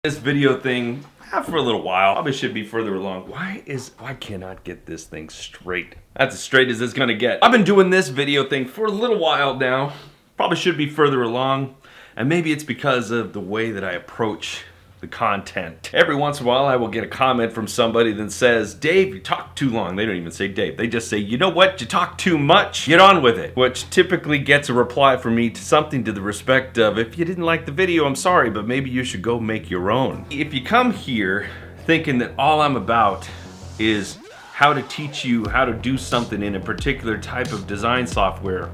This video thing for a little while. Probably should be further along. Why cannot get this thing straight? That's as straight as it's gonna get. I've been doing this video thing for a little while now. Probably should be further along. And maybe it's because of the way that I approach the content. Every once in a while I will get a comment from somebody that says, Dave, you talk too long. They don't even say Dave. They just say, you know what? You talk too much. Get on with it. Which typically gets a reply from me to something to the respect of, if you didn't like the video, I'm sorry, but maybe you should go make your own. If you come here thinking that all I'm about is how to teach you how to do something in a particular type of design software,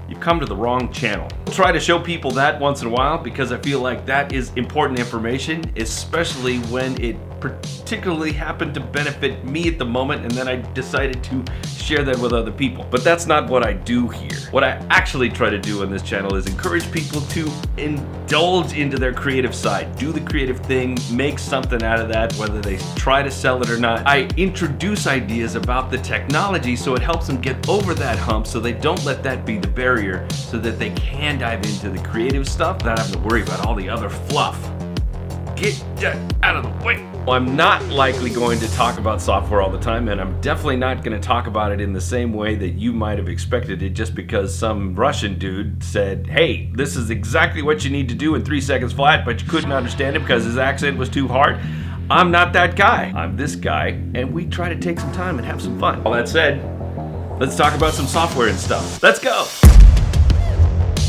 you've come to the wrong channel. I try to show people that once in a while because I feel like that is important information, especially when it particularly happened to benefit me at the moment and then I decided to share that with other people. But that's not what I do here. What I actually try to do on this channel is encourage people to indulge into their creative side, do the creative thing, make something out of that, whether they try to sell it or not. I introduce ideas about the technology so it helps them get over that hump so they don't let that be the barrier so that they can dive into the creative stuff without having to worry about all the other fluff. Get that out of the way. Well, I'm not likely going to talk about software all the time, and I'm definitely not going to talk about it in the same way that you might have expected it just because some Russian dude said, hey, this is exactly what you need to do in 3 seconds flat, but you couldn't understand it because his accent was too hard. I'm not that guy. I'm this guy, and we try to take some time and have some fun. All that said, let's talk about some software and stuff. Let's go.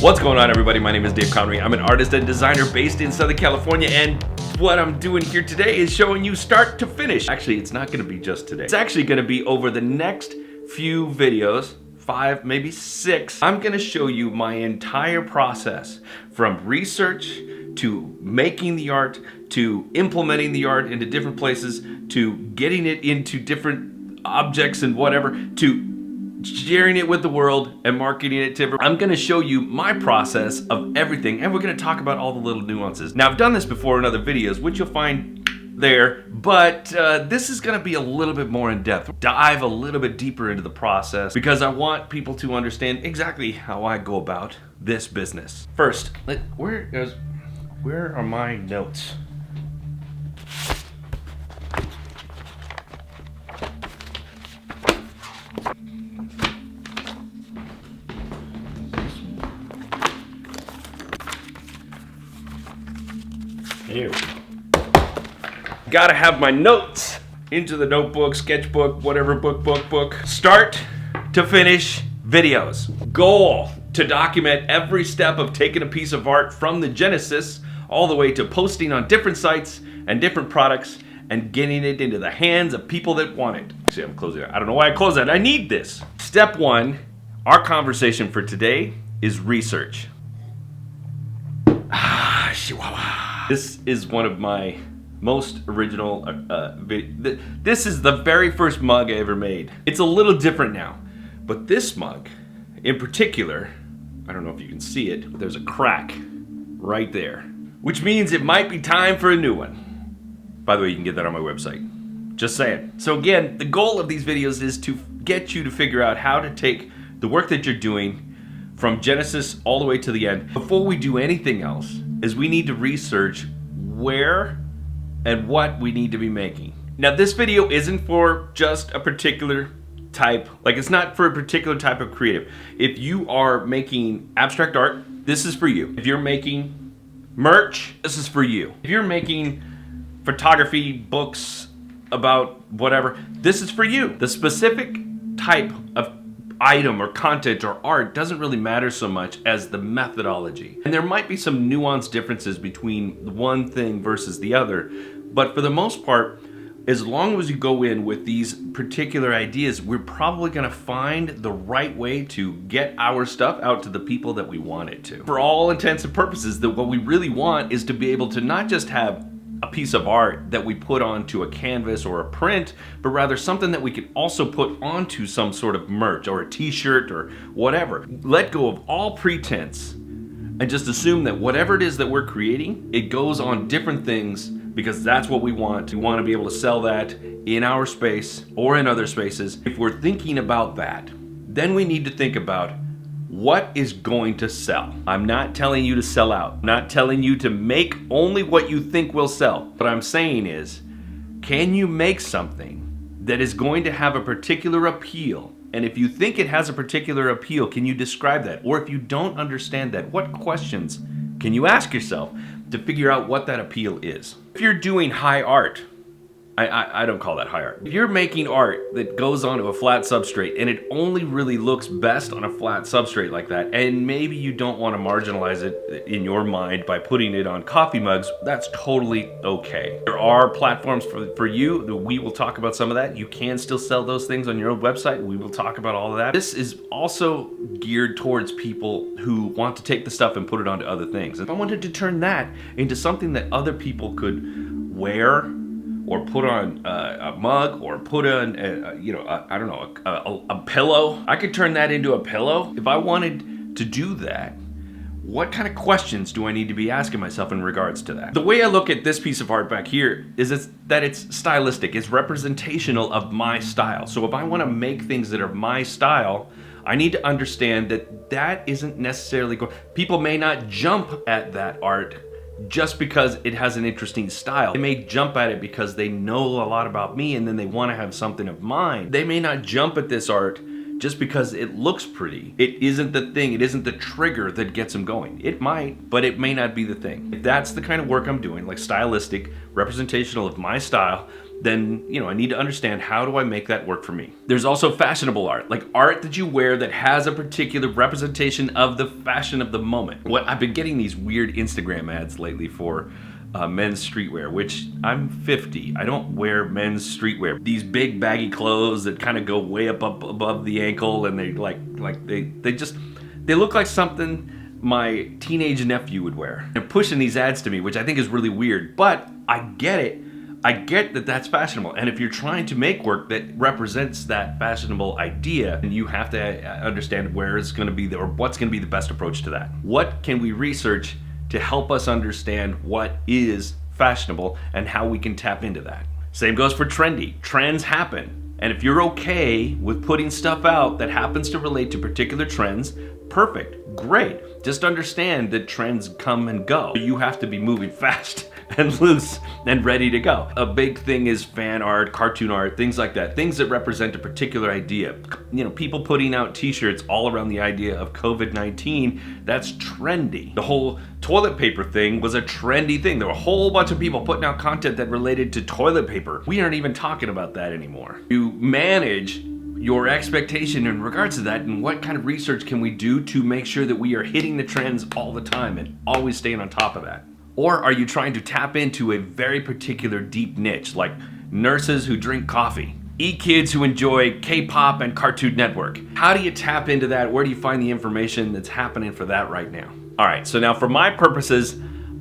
What's going on, everybody? My name is Dave Connery. I'm an artist and designer based in Southern California, and what I'm doing here today is showing you start to finish. Actually, it's not gonna be just today. It's actually gonna be over the next few videos, 5, maybe 6. I'm gonna show you my entire process from research to making the art, to implementing the art into different places, to getting it into different objects and whatever, to sharing it with the world and marketing it to everyone. I'm gonna show you my process of everything, and we're gonna talk about all the little nuances. Now, I've done this before in other videos, which you'll find there, but this is gonna be a little bit more in depth. Dive a little bit deeper into the process because I want people to understand exactly how I go about this business. First, where are my notes? Here. Gotta have my notes into the notebook, sketchbook, whatever book. Start to finish videos. Goal to document every step of taking a piece of art from the genesis all the way to posting on different sites and different products and getting it into the hands of people that want it. See, I'm closing it. I don't know why I closed that. I need this. Step 1, our conversation for today is research. Chihuahua. This is one of my most original this is the very first mug I ever made. It's a little different now, but this mug in particular, I don't know if you can see it, but there's a crack right there, which means it might be time for a new one. By the way, you can get that on my website. Just saying. So again, the goal of these videos is to get you to figure out how to take the work that you're doing from Genesis all the way to the end. Before we do anything else, is we need to research where and what we need to be making. Now, this video isn't for just a particular type, like it's not for a particular type of creative. If you are making abstract art, this is for you. If you're making merch, this is for you. If you're making photography, books about whatever, this is for you. The specific type of item or content or art doesn't really matter so much as the methodology. And there might be some nuanced differences between one thing versus the other, but for the most part, as long as you go in with these particular ideas, we're probably gonna find the right way to get our stuff out to the people that we want it to. For all intents and purposes, what we really want is to be able to not just have a piece of art that we put onto a canvas or a print, but rather something that we can also put onto some sort of merch or a t-shirt or whatever. Let go of all pretense and just assume that whatever it is that we're creating, it goes on different things because that's what we want. We want to be able to sell that in our space or in other spaces. If we're thinking about that, then we need to think about What is going to sell? I'm not telling you to sell out. I'm not telling you to make only what you think will sell. What I'm saying is, can you make something that is going to have a particular appeal? And if you think it has a particular appeal, can you describe that? Or if you don't understand that, what questions can you ask yourself to figure out what that appeal is? If you're doing high art, I don't call that high art. If you're making art that goes onto a flat substrate and it only really looks best on a flat substrate like that, and maybe you don't want to marginalize it in your mind by putting it on coffee mugs, that's totally okay. There are platforms for you. We will talk about some of that. You can still sell those things on your own website. We will talk about all of that. This is also geared towards people who want to take the stuff and put it onto other things. If I wanted to turn that into something that other people could wear, or put on a mug, or put on, I don't know, a pillow. I could turn that into a pillow. If I wanted to do that, what kind of questions do I need to be asking myself in regards to that? The way I look at this piece of art back here is that it's stylistic, it's representational of my style. So if I want to make things that are my style, I need to understand that that isn't necessarily people may not jump at that art just because it has an interesting style. They may jump at it because they know a lot about me and then they want to have something of mine. They may not jump at this art just because it looks pretty. It isn't the thing, it isn't the trigger that gets them going. It might, but it may not be the thing. If that's the kind of work I'm doing, like stylistic, representational of my style, then, I need to understand, how do I make that work for me? There's also fashionable art, like art that you wear that has a particular representation of the fashion of the moment. I've been getting these weird Instagram ads lately for men's streetwear, which I'm 50. I don't wear men's streetwear. These big baggy clothes that kind of go way up above the ankle, and they they look like something my teenage nephew would wear. They're pushing these ads to me, which I think is really weird, but I get it. I get that that's fashionable, and if you're trying to make work that represents that fashionable idea, then you have to understand where it's going to be, or what's going to be the best approach to that. What can we research to help us understand what is fashionable and how we can tap into that? Same goes for trendy. Trends happen, and if you're okay with putting stuff out that happens to relate to particular trends, perfect, great. Just understand that trends come and go. You have to be moving fast and loose and ready to go. A big thing is fan art, cartoon art, things like that. Things that represent a particular idea. People putting out t-shirts all around the idea of COVID-19, that's trendy. The whole toilet paper thing was a trendy thing. There were a whole bunch of people putting out content that related to toilet paper. We aren't even talking about that anymore. You manage your expectation in regards to that, and what kind of research can we do to make sure that we are hitting the trends all the time and always staying on top of that? Or are you trying to tap into a very particular deep niche, like nurses who drink coffee, e-kids who enjoy K-pop and Cartoon Network? How do you tap into that? Where do you find the information that's happening for that right now? All right, so now for my purposes,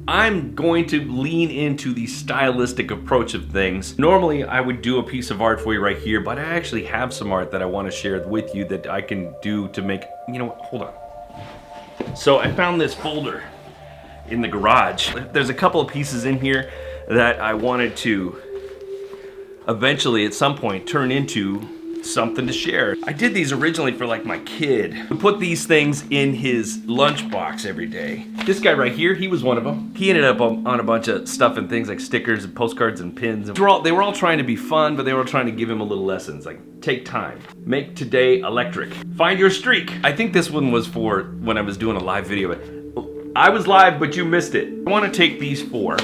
I'm going to lean into the stylistic approach of things. Normally, I would do a piece of art for you right here, but I actually have some art that I want to share with you that I can do to make, hold on. So I found this folder in the garage. There's a couple of pieces in here that I wanted to eventually at some point turn into something to share. I did these originally for my kid, who put these things in his lunchbox every day. This guy right here, he was one of them. He ended up on a bunch of stuff and things like stickers and postcards and pins. They were all trying to be fun, but they were trying to give him a little lessons, like take time, make today electric, find your streak. I think this one was for when I was doing a live video. I was live, but you missed it. I want to take these four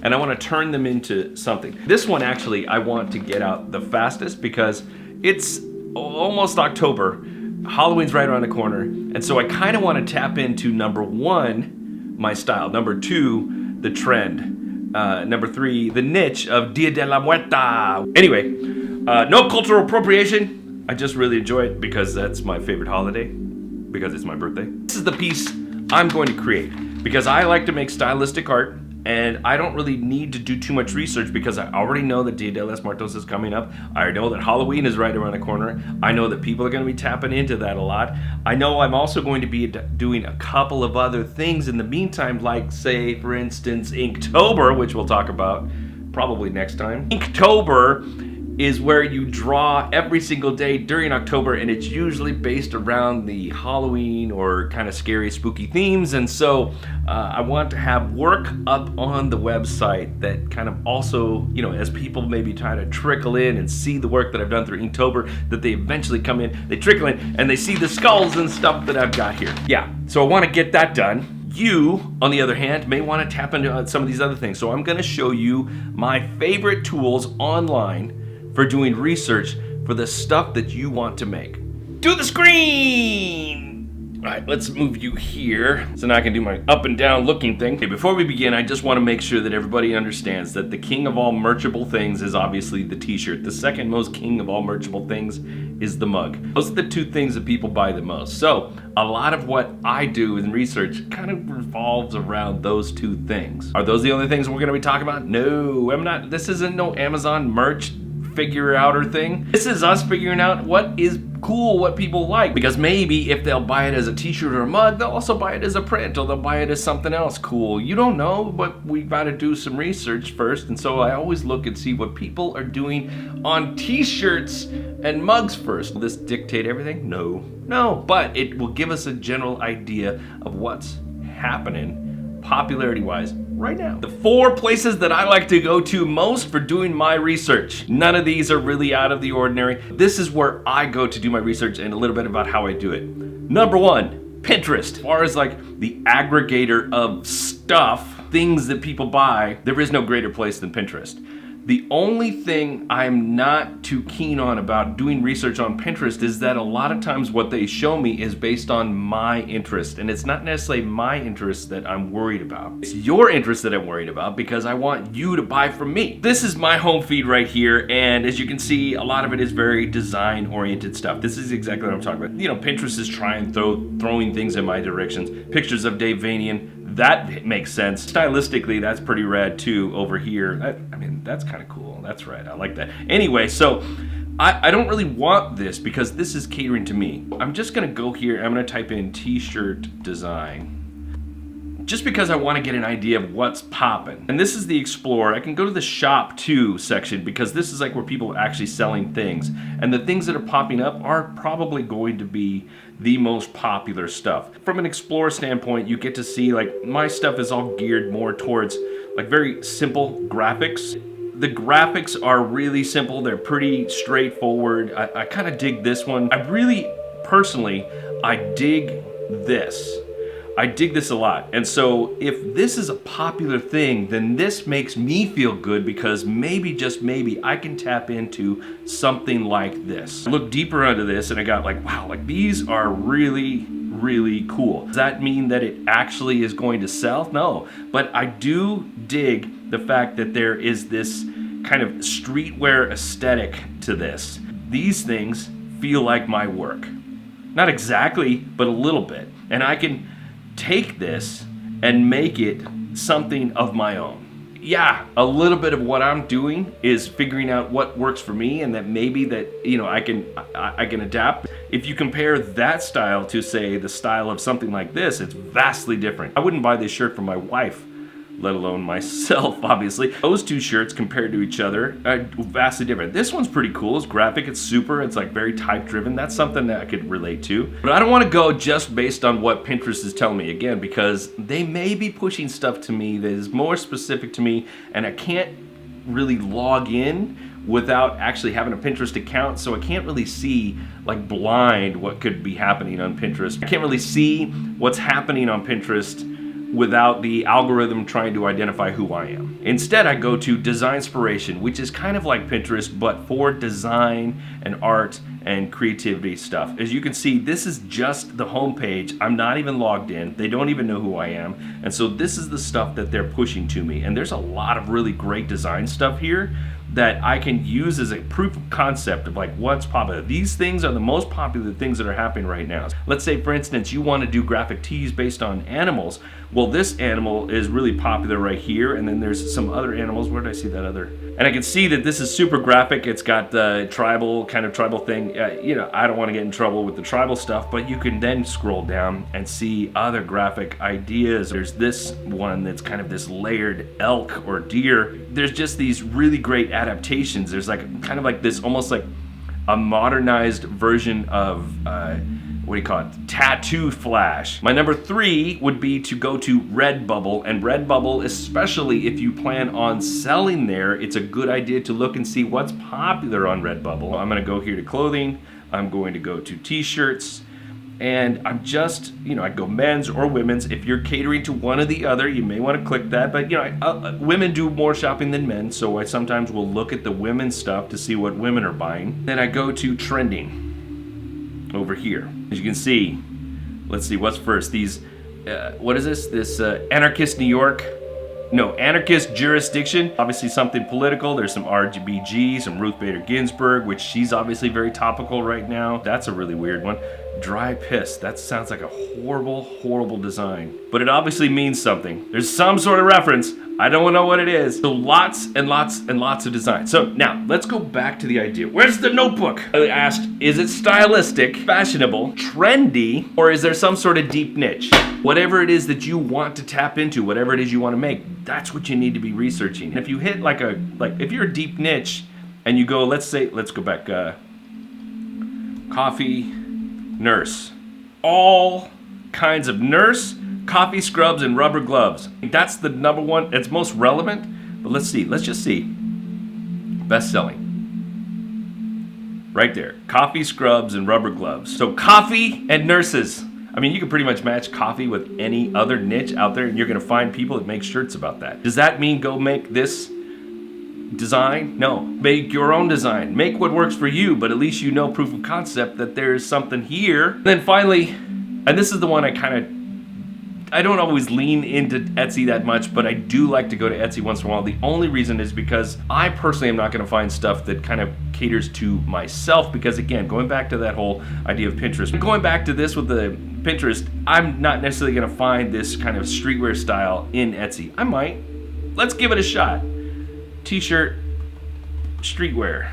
and I want to turn them into something. This one actually I want to get out the fastest because it's almost October. Halloween's right around the corner, and so I kind of want to tap into number one, my style, number two, the trend, number three, the niche of Dia de la Muerta. Anyway, no cultural appropriation. I just really enjoy it because that's my favorite holiday, because it's my birthday. This is the piece I'm going to create because I like to make stylistic art, and I don't really need to do too much research because I already know that Dia de los Muertos is coming up. I know that Halloween is right around the corner. I know that people are going to be tapping into that a lot. I know I'm also going to be doing a couple of other things in the meantime, like say, for instance, Inktober, which we'll talk about probably next time. Inktober is where you draw every single day during October, and it's usually based around the Halloween or kind of scary, spooky themes. And so I want to have work up on the website that kind of also, you know, as people maybe try to trickle in and see the work that I've done through Inktober, that they eventually come in, they trickle in, and they see the skulls and stuff that I've got here. Yeah, so I want to get that done. You, on the other hand, may want to tap into some of these other things. So I'm going to show you my favorite tools online for doing research for the stuff that you want to make. To the screen! All right, let's move you here so now I can do my up and down looking thing. Okay, before we begin, I just want to make sure that everybody understands that the king of all merchable things is obviously the t-shirt. The second most king of all merchable things is the mug. Those are the two things that people buy the most. So a lot of what I do in research kind of revolves around those two things. Are those the only things we're going to be talking about? No, I'm not. This isn't no Amazon merch figure outer thing. This is us figuring out what is cool, what people like. Because maybe if they'll buy it as a t-shirt or a mug, they'll also buy it as a print, or they'll buy it as something else cool. You don't know, but we gotta do some research first. And so I always look and see what people are doing on t-shirts and mugs first. Will this dictate everything? No, but it will give us a general idea of what's happening popularity-wise right now. The 4 places that I like to go to most for doing my research. None of these are really out of the ordinary. This is where I go to do my research and a little bit about how I do it. Number 1, Pinterest. As far as like the aggregator of stuff, things that people buy, there is no greater place than Pinterest. The only thing I'm not too keen on about doing research on Pinterest is that a lot of times what they show me is based on my interest, and it's not necessarily my interest that I'm worried about. It's your interest that I'm worried about because I want you to buy from me. This is my home feed right here, and as you can see, a lot of it is very design-oriented stuff. This is exactly what I'm talking about. You know, Pinterest is throwing things in my directions. Pictures of Dave Vanian. That makes sense. Stylistically, that's pretty rad too over here. I mean, that's kind of cool. That's right, I like that. Anyway, so I don't really want this because this is catering to me. I'm just gonna go here, I'm gonna type in t-shirt design. Just because I want to get an idea of what's popping. And this is the Explorer. I can go to the Shop Too section because this is like where people are actually selling things. And the things that are popping up are probably going to be the most popular stuff. From an Explorer standpoint, you get to see like my stuff is all geared more towards like very simple graphics. The graphics are really simple. They're pretty straightforward. I kind of dig this one. I really, personally, I dig this. I dig this a lot. And so if this is a popular thing, then this makes me feel good because maybe, just maybe, I can tap into something like this. I look deeper into this and I got like, wow, like these are really, really cool. Does that mean that it actually is going to sell? No, but I do dig the fact that there is this kind of streetwear aesthetic to this. These things feel like my work. Not exactly, but a little bit. And I can take this and make it something of my own. Yeah, a little bit of what I'm doing is figuring out what works for me, and that maybe that, you know, I can adapt. If you compare that style to, say, the style of something like this, it's vastly different. I wouldn't buy this shirt for my wife, let alone myself, obviously. Those two shirts compared to each other are vastly different. This one's pretty cool. It's graphic, it's super, it's like very type driven. That's something that I could relate to. But I don't want to go just based on what Pinterest is telling me, again, because they may be pushing stuff to me that is more specific to me, and I can't really log in without actually having a Pinterest account, so I can't really see like blind what could be happening on Pinterest. I can't really see what's happening on Pinterest without the algorithm trying to identify who I am. Instead, I go to Designspiration, which is kind of like Pinterest, but for design and art and creativity stuff. As you can see, this is just the homepage. I'm not even logged in. They don't even know who I am. And so this is the stuff that they're pushing to me. And there's a lot of really great design stuff here that I can use as a proof of concept of like what's popular. These things are the most popular things that are happening right now. Let's say, for instance, you want to do graphic tees based on animals. Well, this animal is really popular right here, and then there's some other animals. Where did I see that other? And I can see that this is super graphic. It's got the tribal thing. You know, I don't want to get in trouble with the tribal stuff, but you can then scroll down and see other graphic ideas. There's this one that's kind of this layered elk or deer. There's just these really great adaptations. There's like kind of like this, almost like a modernized version of what do you call it? Tattoo Flash. My number 3 would be to go to Redbubble, and Redbubble, especially if you plan on selling there, it's a good idea to look and see what's popular on Redbubble. I'm gonna go here to clothing, I'm going to go to t-shirts, and I'm just, I go men's or women's. If you're catering to one or the other, you may want to click that, but women do more shopping than men, so I sometimes will look at the women's stuff to see what women are buying. Then I go to trending over here. As you can see, let's see what's first. These, what is this? This anarchist New York, no, anarchist jurisdiction. Obviously something political. There's some RBG, some Ruth Bader Ginsburg, which she's obviously very topical right now. That's a really weird one. Dry piss. That sounds like a horrible, horrible design. But it obviously means something. There's some sort of reference. I don't know what it is. So lots and lots and lots of designs. So now, let's go back to the idea. Where's the notebook? I asked, is it stylistic, fashionable, trendy, or is there some sort of deep niche? Whatever it is that you want to tap into, whatever it is you want to make, that's what you need to be researching. And if you hit like if you're a deep niche, and you go, let's go back, coffee, nurse. All kinds of nurse, coffee scrubs, and rubber gloves. That's the number one, it's most relevant, but let's just see. Best-selling. Right there, coffee scrubs and rubber gloves. So coffee and nurses. I mean, you can pretty much match coffee with any other niche out there, and you're gonna find people that make shirts about that. Does that mean go make this design? No. Make your own design. Make what works for you, but at least you know proof of concept that there's something here. And then finally, and this is the one I don't always lean into Etsy that much, but I do like to go to Etsy once in a while. The only reason is because I personally am not gonna find stuff that kind of caters to myself, because again, going back to that whole idea of Pinterest, going back to this with the Pinterest, I'm not necessarily gonna find this kind of streetwear style in Etsy. I might. Let's give it a shot. T-shirt, streetwear.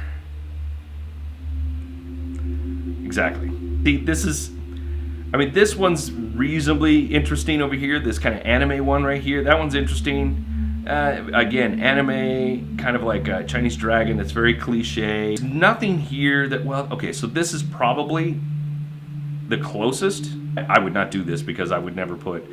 Exactly. See, this one's reasonably interesting over here. This kind of anime one right here, that one's interesting. Again, anime, kind of like a Chinese dragon that's very cliche. There's nothing here that, well, okay, so this is probably the closest. I would not do this because I would never put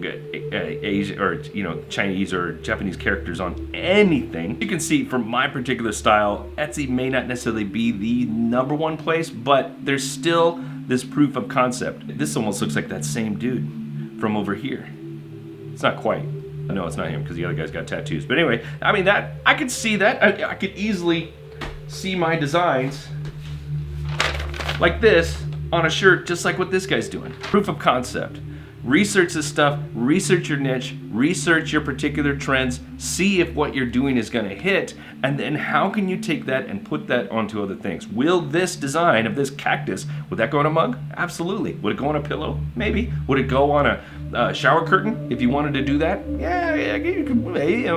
Asian or Chinese or Japanese characters on anything. You can see from my particular style, Etsy may not necessarily be the number one place, but there's still this proof of concept. This almost looks like that same dude from over here. It's not quite. No, it's not him because the other guy's got tattoos. But anyway, I mean, that I could see that. I could easily see my designs like this on a shirt, just like what this guy's doing. Proof of concept. Research this stuff, research your niche, research your particular trends, see if what you're doing is gonna hit, and then how can you take that and put that onto other things? Will this design of this cactus, would that go on a mug? Absolutely. Would it go on a pillow? Maybe. Would it go on a shower curtain if you wanted to do that? Yeah,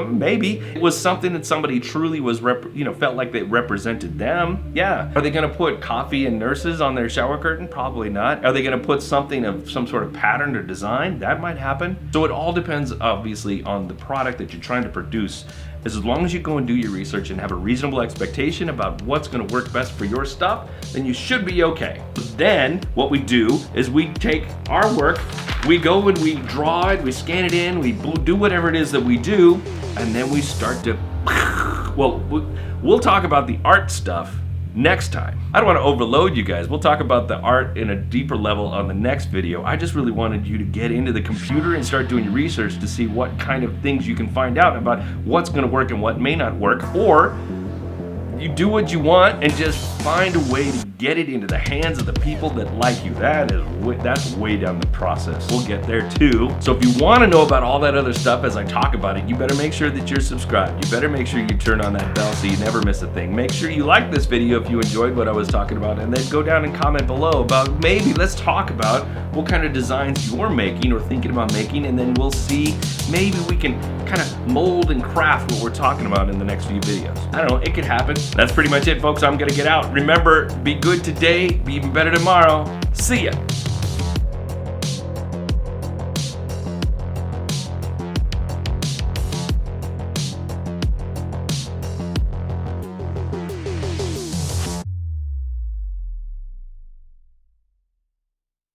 maybe. It was something that somebody truly was, felt like they represented them. Yeah. Are they gonna put coffee and nurses on their shower curtain? Probably not. Are they gonna put something of some sort of pattern or design? That might happen. So it all depends, obviously, on the product that you're trying to produce. As long as you go and do your research and have a reasonable expectation about what's gonna work best for your stuff, then you should be okay. Then what we do is we take our work, we go and we draw it, we scan it in, we do whatever it is that we do, and then we start to, well, we'll talk about the art stuff next time. I don't want to overload you guys. We'll talk about the art in a deeper level on the next video. I just really wanted you to get into the computer and start doing your research to see what kind of things you can find out about what's going to work and what may not work, or you do what you want and just find a way to get it into the hands of the people that like you. That's way down the process. We'll get there too. So if you want to know about all that other stuff as I talk about it, you better make sure that you're subscribed. You better make sure you turn on that bell so you never miss a thing. Make sure you like this video if you enjoyed what I was talking about, and then go down and comment below about let's talk about what kind of designs you're making or thinking about making, and then we'll see, maybe we can kind of mold and craft what we're talking about in the next few videos. I don't know, it could happen. That's pretty much it, folks. I'm gonna get out. Remember, be good today, be even better tomorrow. See ya.